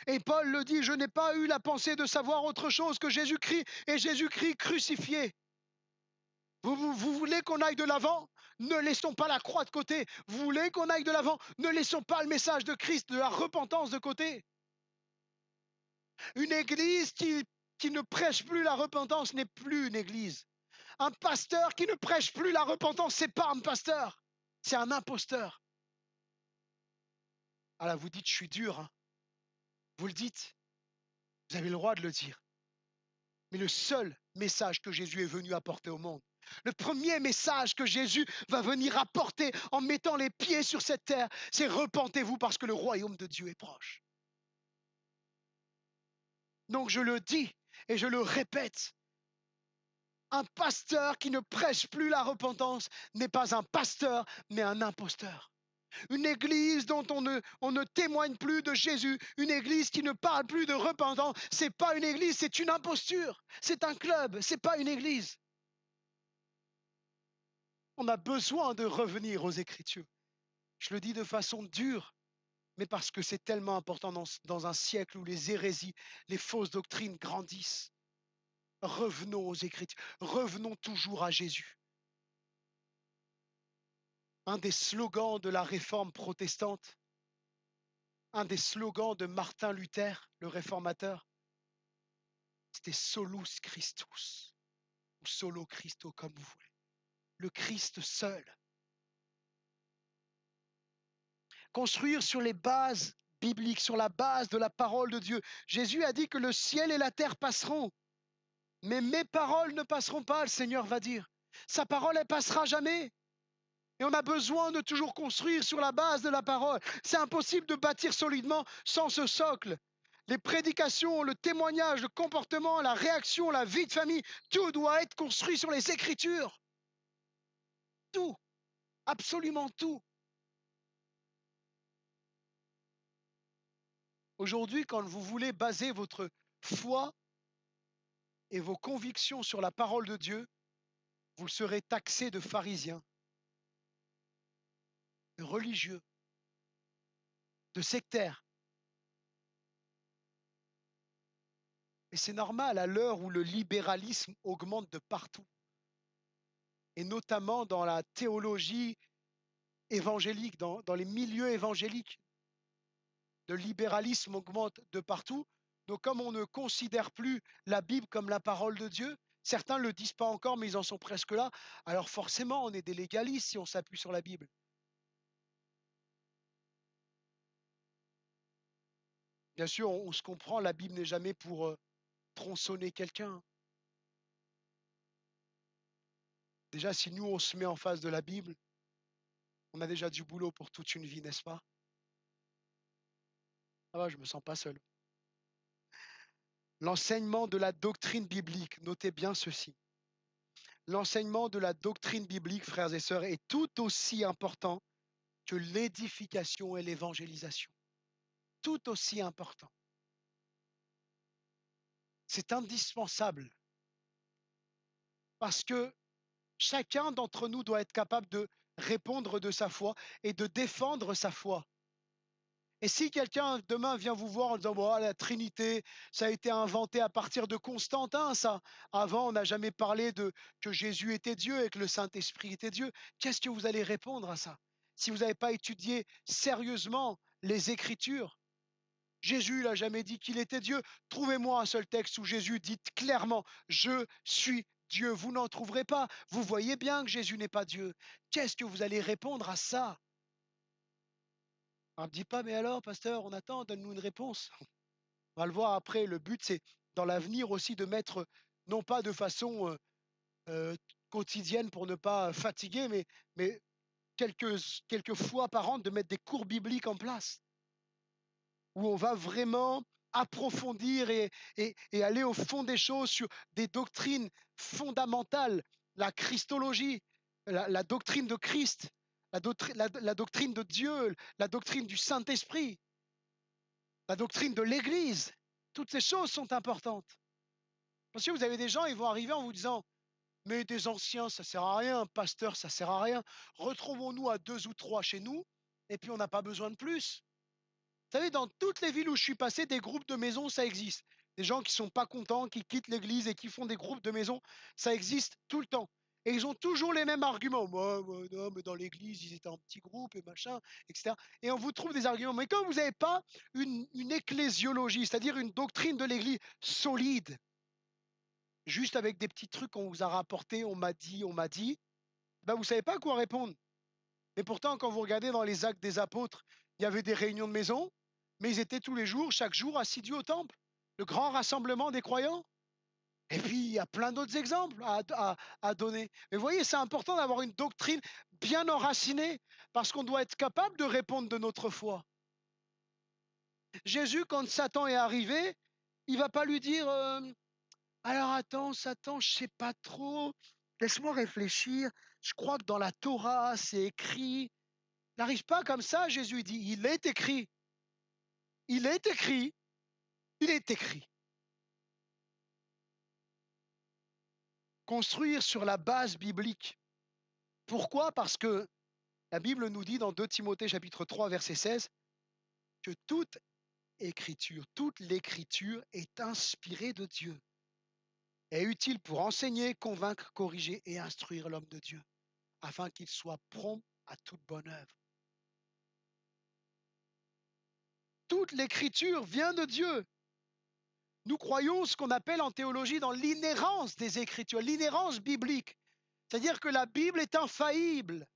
Et Paul le dit, je n'ai pas eu la pensée de savoir autre chose que Jésus-Christ et Jésus-Christ crucifié. Vous voulez qu'on aille de l'avant? Ne laissons pas la croix de côté. Vous voulez qu'on aille de l'avant? Ne laissons pas le message de Christ, de la repentance de côté. Une église qui ne prêche plus la repentance n'est plus une église. Un pasteur qui ne prêche plus la repentance, c'est pas un pasteur, c'est un imposteur. Alors vous dites, je suis dur, hein. Vous le dites, vous avez le droit de le dire. Mais le seul message que Jésus est venu apporter au monde, le premier message que Jésus va venir apporter en mettant les pieds sur cette terre, c'est repentez-vous parce que le royaume de Dieu est proche. Donc je le dis et je le répète, un pasteur qui ne prêche plus la repentance n'est pas un pasteur, mais un imposteur. Une église dont on ne témoigne plus de Jésus, une église qui ne parle plus de repentance, c'est pas une église, c'est une imposture. C'est un club, c'est pas une église. On a besoin de revenir aux Écritures. Je le dis de façon dure, mais parce que c'est tellement important dans un siècle où les hérésies, les fausses doctrines grandissent. Revenons aux Écritures, revenons toujours à Jésus. Un des slogans de la réforme protestante, un des slogans de Martin Luther, le réformateur, c'était Solus Christus, ou Solo Christo, comme vous voulez. Le Christ seul. Construire sur les bases bibliques, sur la base de la parole de Dieu. Jésus a dit que le ciel et la terre passeront, mais mes paroles ne passeront pas, le Seigneur va dire. Sa parole, elle passera jamais. Et on a besoin de toujours construire sur la base de la parole. C'est impossible de bâtir solidement sans ce socle. Les prédications, le témoignage, le comportement, la réaction, la vie de famille, tout doit être construit sur les Écritures. Tout, absolument tout. Aujourd'hui, quand vous voulez baser votre foi et vos convictions sur la parole de Dieu, vous serez taxé de pharisiens, de religieux, de sectaires. Et c'est normal à l'heure où le libéralisme augmente de partout, et notamment dans la théologie évangélique, dans les milieux évangéliques. Le libéralisme augmente de partout. Donc comme on ne considère plus la Bible comme la parole de Dieu, certains ne le disent pas encore, mais ils en sont presque là. Alors forcément, on est des légalistes si on s'appuie sur la Bible. Bien sûr, on se comprend, la Bible n'est jamais pour tronçonner quelqu'un. Déjà, si nous, on se met en face de la Bible, on a déjà du boulot pour toute une vie, n'est-ce pas? Ah va, je me sens pas seul. L'enseignement de la doctrine biblique, notez bien ceci. L'enseignement de la doctrine biblique, frères et sœurs, est tout aussi important que l'édification et l'évangélisation. Tout aussi important. C'est indispensable parce que chacun d'entre nous doit être capable de répondre de sa foi et de défendre sa foi. Et si quelqu'un demain vient vous voir en disant oh, la Trinité, ça a été inventé à partir de Constantin, ça. Avant, on n'a jamais parlé de que Jésus était Dieu et que le Saint-Esprit était Dieu. Qu'est-ce que vous allez répondre à ça? Si vous n'avez pas étudié sérieusement les Écritures, Jésus n'a jamais dit qu'il était Dieu. Trouvez-moi un seul texte où Jésus dit clairement je suis Dieu. Vous n'en trouverez pas. Vous voyez bien que Jésus n'est pas Dieu. Qu'est-ce que vous allez répondre à ça? On ne dit pas, mais alors, pasteur, on attend, donne-nous une réponse. On va le voir après. Le but, c'est dans l'avenir aussi de mettre, non pas de façon euh, quotidienne pour ne pas fatiguer, mais quelques fois par an, de mettre des cours bibliques en place où on va vraiment approfondir et aller au fond des choses sur des doctrines fondamentales, la christologie, la doctrine de Christ, la doctrine de Dieu, la doctrine du Saint-Esprit, la doctrine de l'Église. Toutes ces choses sont importantes. Parce que vous avez des gens, ils vont arriver en vous disant, mais des anciens, ça sert à rien, pasteur, ça sert à rien. Retrouvons-nous à 2 ou 3 chez nous, et puis on n'a pas besoin de plus. Vous savez, dans toutes les villes où je suis passé, des groupes de maisons, ça existe. Des gens qui sont pas contents, qui quittent l'église et qui font des groupes de maisons, ça existe tout le temps. Et ils ont toujours les mêmes arguments. Moi, non, mais dans l'église, ils étaient en petits groupes et machin, etc. Et on vous trouve des arguments. Mais quand vous n'avez pas une ecclésiologie, c'est-à-dire une doctrine de l'église solide, juste avec des petits trucs qu'on vous a rapportés, on m'a dit, ben vous savez pas quoi répondre. Mais pourtant, quand vous regardez dans les actes des apôtres, il y avait des réunions de maison, mais ils étaient tous les jours, chaque jour, assidus au temple. Le grand rassemblement des croyants. Et puis, il y a plein d'autres exemples à donner. Mais vous voyez, c'est important d'avoir une doctrine bien enracinée, parce qu'on doit être capable de répondre de notre foi. Jésus, quand Satan est arrivé, il va pas lui dire alors attends, Satan, je sais pas trop, laisse-moi réfléchir. Je crois que dans la Torah, c'est écrit. Il n'arrive pas comme ça, Jésus dit, il est écrit. Il est écrit, il est écrit. Construire sur la base biblique. Pourquoi? Parce que la Bible nous dit dans 2 Timothée chapitre 3 verset 16 que toute l'écriture est inspirée de Dieu, est utile pour enseigner, convaincre, corriger et instruire l'homme de Dieu, afin qu'il soit prompt à toute bonne œuvre. Toute l'écriture vient de Dieu. Nous croyons ce qu'on appelle en théologie dans l'inhérence des Écritures, l'inhérence biblique. C'est-à-dire que la Bible est infaillible.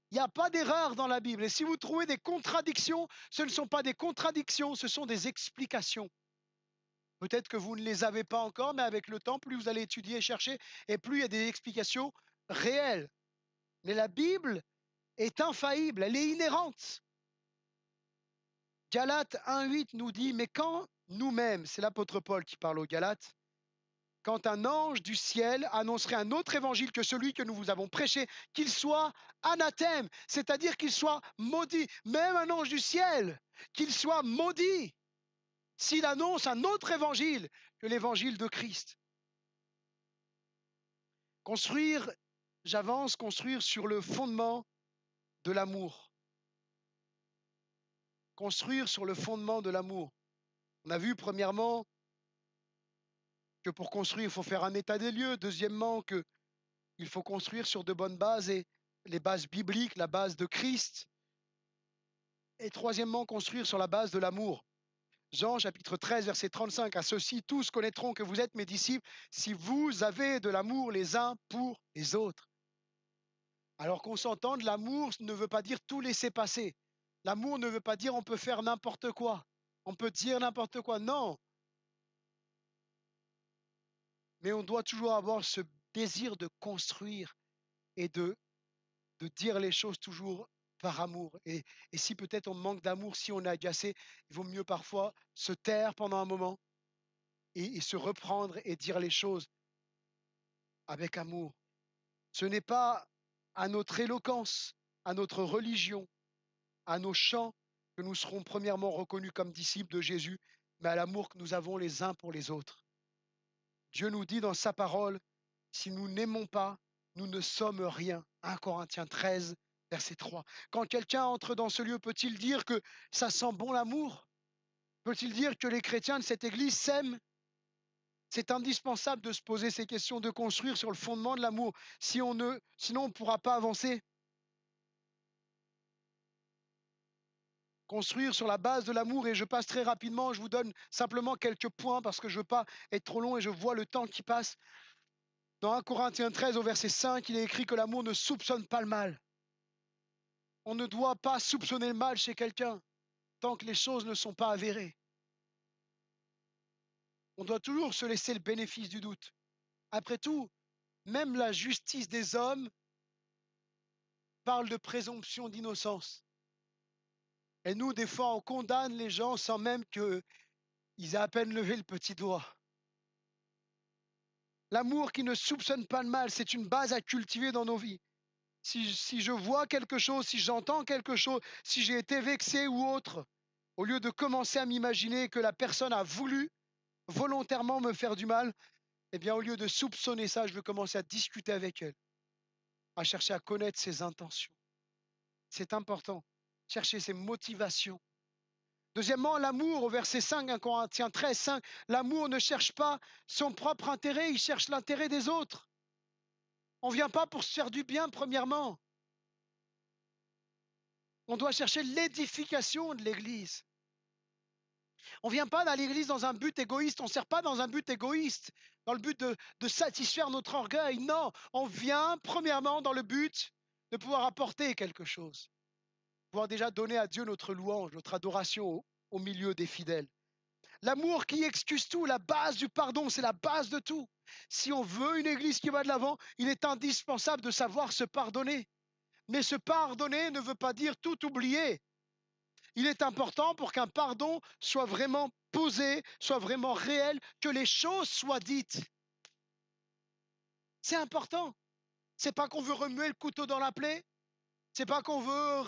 Il n'y a pas d'erreur dans la Bible. Et si vous trouvez des contradictions, ce ne sont pas des contradictions, ce sont des explications. Peut-être que vous ne les avez pas encore, mais avec le temps, plus vous allez étudier et chercher, et plus il y a des explications réelles. Mais la Bible est infaillible, elle est inhérente. Galates 1,8 nous dit, mais quand nous-mêmes, c'est l'apôtre Paul qui parle aux Galates, quand un ange du ciel annoncerait un autre évangile que celui que nous vous avons prêché, qu'il soit anathème, c'est-à-dire qu'il soit maudit, même un ange du ciel, qu'il soit maudit s'il annonce un autre évangile que l'évangile de Christ. Construire, j'avance, construire sur le fondement de l'amour. Construire sur le fondement de l'amour. On a vu premièrement que pour construire, il faut faire un état des lieux. Deuxièmement, qu'il faut construire sur de bonnes bases et les bases bibliques, la base de Christ. Et troisièmement, construire sur la base de l'amour. Jean chapitre 13, verset 35, à ceux-ci tous connaîtront que vous êtes mes disciples si vous avez de l'amour les uns pour les autres. Alors qu'on s'entende, l'amour ne veut pas dire tout laisser passer. L'amour ne veut pas dire on peut faire n'importe quoi, on peut dire n'importe quoi. Non, mais on doit toujours avoir ce désir de construire et de dire les choses toujours par amour. Et si peut-être on manque d'amour, si on est agacé, il vaut mieux parfois se taire pendant un moment et se reprendre et dire les choses avec amour. Ce n'est pas à notre éloquence, à notre religion, à nos chants que nous serons premièrement reconnus comme disciples de Jésus, mais à l'amour que nous avons les uns pour les autres. Dieu nous dit dans sa parole, si nous n'aimons pas, nous ne sommes rien. 1 Corinthiens 13, verset 3. Quand quelqu'un entre dans ce lieu, peut-il dire que ça sent bon l'amour? Peut-il dire que les chrétiens de cette église s'aiment? C'est indispensable de se poser ces questions, de construire sur le fondement de l'amour. Sinon, on ne pourra pas avancer. Construire sur la base de l'amour, et je passe très rapidement, je vous donne simplement quelques points parce que je ne veux pas être trop long et je vois le temps qui passe. Dans 1 Corinthiens 13 au verset 5, il est écrit que l'amour ne soupçonne pas le mal. On ne doit pas soupçonner le mal chez quelqu'un tant que les choses ne sont pas avérées. On doit toujours se laisser le bénéfice du doute. Après tout, même la justice des hommes parle de présomption d'innocence. Et nous, des fois, on condamne les gens sans même qu'ils aient à peine levé le petit doigt. L'amour qui ne soupçonne pas le mal, c'est une base à cultiver dans nos vies. Si je vois quelque chose, si j'entends quelque chose, si j'ai été vexé ou autre, au lieu de commencer à m'imaginer que la personne a voulu volontairement me faire du mal, eh bien, au lieu de soupçonner ça, je vais commencer à discuter avec elle, à chercher à connaître ses intentions. C'est important. Chercher ses motivations. Deuxièmement, l'amour, au verset 5, 1 Corinthiens 13, 5, l'amour ne cherche pas son propre intérêt, il cherche l'intérêt des autres. On ne vient pas pour se faire du bien, premièrement. On doit chercher l'édification de l'Église. On ne vient pas dans l'Église dans un but égoïste, on ne sert pas dans un but égoïste, dans le but de satisfaire notre orgueil. Non, on vient premièrement dans le but de pouvoir apporter quelque chose, pouvoir déjà donner à Dieu notre louange, notre adoration au milieu des fidèles. L'amour qui excuse tout, la base du pardon, c'est la base de tout. Si on veut une Église qui va de l'avant, il est indispensable de savoir se pardonner. Mais se pardonner ne veut pas dire tout oublier. Il est important pour qu'un pardon soit vraiment posé, soit vraiment réel, que les choses soient dites. C'est important. C'est pas qu'on veut remuer le couteau dans la plaie, c'est pas qu'on veut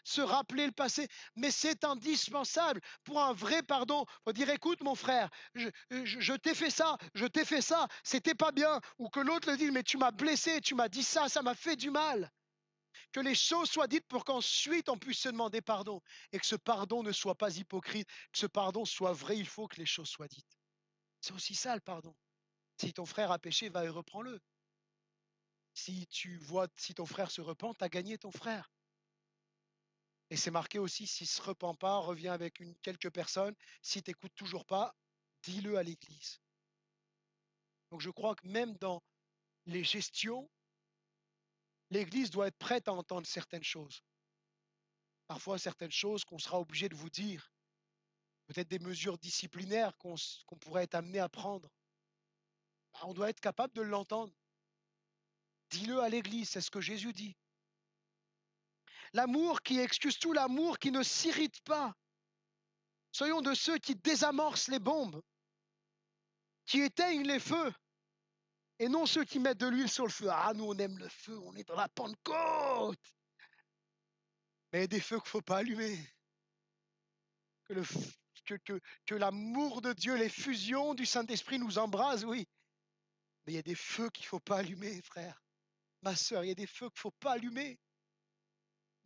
se rappeler le passé, mais c'est indispensable pour un vrai pardon. Faut dire, écoute mon frère, je t'ai fait ça, c'était pas bien. Ou que l'autre le dise, mais tu m'as blessé, tu m'as dit ça m'a fait du mal. Que les choses soient dites pour qu'ensuite on puisse se demander pardon. Et que ce pardon ne soit pas hypocrite, que ce pardon soit vrai, il faut que les choses soient dites. C'est aussi ça le pardon. Si ton frère a péché, va et reprends-le. Si ton frère se repent, t'as gagné ton frère. Et c'est marqué aussi, s'il ne se repent pas, reviens avec quelques personnes. Si tu n'écoutes toujours pas, dis-le à l'Église. Donc je crois que même dans les gestions, l'Église doit être prête à entendre certaines choses. Parfois certaines choses qu'on sera obligé de vous dire. Peut-être des mesures disciplinaires qu'on pourrait être amené à prendre. On doit être capable de l'entendre. Dis-le à l'Église, c'est ce que Jésus dit. L'amour qui excuse tout, l'amour qui ne s'irrite pas. Soyons de ceux qui désamorcent les bombes, qui éteignent les feux, et non ceux qui mettent de l'huile sur le feu. Ah, nous, on aime le feu, on est dans la Pentecôte. Mais il y a des feux qu'il ne faut pas allumer. Que l'amour de Dieu, les fusions du Saint-Esprit nous embrasent, oui. Mais il y a des feux qu'il ne faut pas allumer, frère. Ma sœur, il y a des feux qu'il ne faut pas allumer.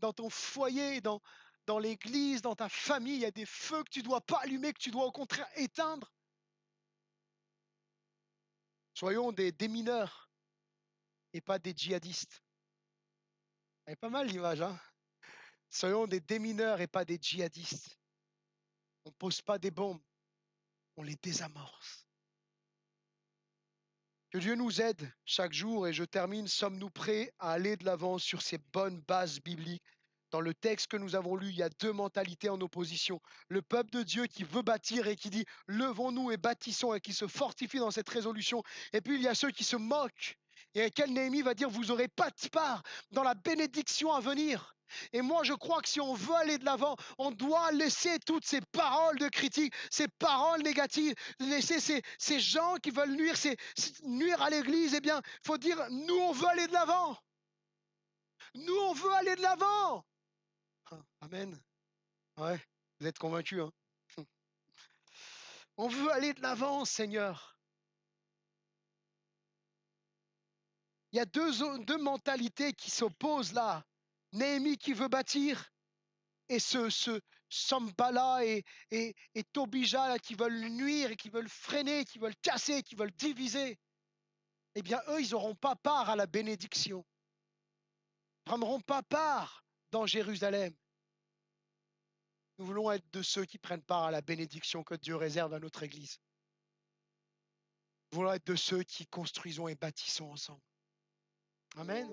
Dans ton foyer, dans l'église, dans ta famille, il y a des feux que tu ne dois pas allumer, que tu dois au contraire éteindre. Soyons des démineurs et pas des djihadistes. C'est pas mal l'image, hein? Soyons des démineurs et pas des djihadistes. On ne pose pas des bombes, on les désamorce. Que Dieu nous aide chaque jour et je termine, sommes-nous prêts à aller de l'avant sur ces bonnes bases bibliques? Dans le texte que nous avons lu, il y a deux mentalités en opposition. Le peuple de Dieu qui veut bâtir et qui dit « levons-nous et bâtissons » et qui se fortifie dans cette résolution. Et puis il y a ceux qui se moquent et à lesquels Néhémie va dire « vous n'aurez pas de part dans la bénédiction à venir ». Et moi, je crois que si on veut aller de l'avant, on doit laisser toutes ces paroles de critique, ces paroles négatives, laisser ces gens qui veulent nuire à l'Église. Eh bien, il faut dire, nous, on veut aller de l'avant. Nous, on veut aller de l'avant. Amen. Ouais, vous êtes convaincus, hein? On veut aller de l'avant, Seigneur. Il y a deux mentalités qui s'opposent là. Néhémie qui veut bâtir et ce Sambala et Tobija là, qui veulent nuire et qui veulent freiner, qui veulent casser, qui veulent diviser. Eh bien, eux, ils n'auront pas part à la bénédiction. Ils ne prendront pas part dans Jérusalem. Nous voulons être de ceux qui prennent part à la bénédiction que Dieu réserve à notre Église. Nous voulons être de ceux qui construisons et bâtissons ensemble. Amen.